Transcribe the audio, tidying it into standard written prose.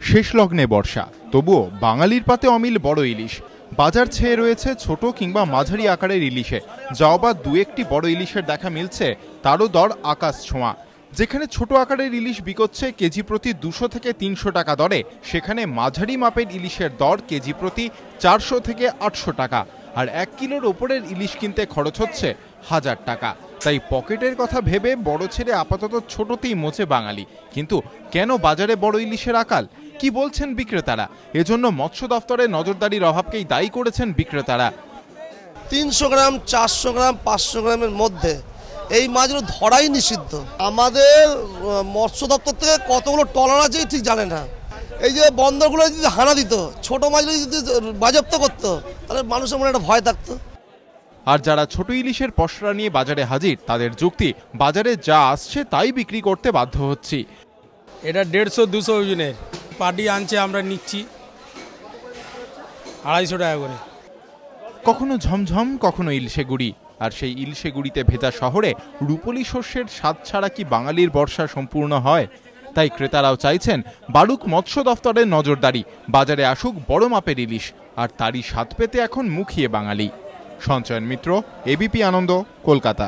শেষ লগ্নে বর্ষা, তবুও বাঙালির পাতে অমিল বড় ইলিশ। বাজার ছেয়ে রয়েছে ছোট কিংবা মাঝারি আকারের ইলিশে। যাও বা দু একটি বড় ইলিশের দেখা মিলছে, তারও দর আকাশ ছোঁয়া। যেখানে ছোট আকারের ইলিশ বিকোচ্ছে কেজি প্রতি 200 থেকে 300 টাকা দরে, সেখানে মাঝারি মাপের ইলিশের দর কেজি প্রতি 400 থেকে 800 টাকা। আর 1 কিলোর ওপরের ইলিশ কিনতে খরচ হচ্ছে 1000 টাকা। তাই পকেটের কথা ভেবে বড় ছেড়ে আপাতত ছোটতেই মোচে বাঙালি। কিন্তু কেন বাজারে বড় ইলিশের আকাল? কি বলছেন বিক্রেতারা? এজন্য মৎস্য দফতরের নজরদারির অভাবকেই দায়ী করেছেন বিক্রেতারা। 300 গ্রাম, 400 গ্রাম, 500 গ্রামের মধ্যে এই মাছগুলো ধরাই নিষিদ্ধ। আমাদের মৎস্য দপ্তর থেকে কতগুলো ট্রলার আছে ঠিক জানে না। এই যে বন্দরগুলো যদি হানা দিত, ছোট মাছগুলো যদি বাজেয়াপ্ত করতো, তাহলে মানুষের মনে একটা ভয় থাকতো। আর যারা ছোট ইলিশের পসরা নিয়ে বাজারে হাজির, তাদের যুক্তি, বাজারে যা আসছে তাই বিক্রি করতে বাধ্য হচ্ছি। এটা 150-200 ওজনের পাটি আনছে, আমরা নিচ্ছি 250 টাকা করে। কখনো ঝমঝম, কখনো ইলশে গুড়ি। আর সেই ইলশে গুড়িতে ভেজা শহরে রূপলি শস্যের স্বাদ ছাড়া কি বাঙালির বর্ষা সম্পূর্ণ হয়? তাই ক্রেতারাও চাইছেন বাড়ুক মৎস্য দফতরের নজরদারি, বাজারে আসুক বড় মাপের ইলিশ। আর তারই স্বাদ পেতে এখন মুখিয়ে বাঙালি। সঞ্চয়ন মিত্র, এবিপি আনন্দ, কলকাতা।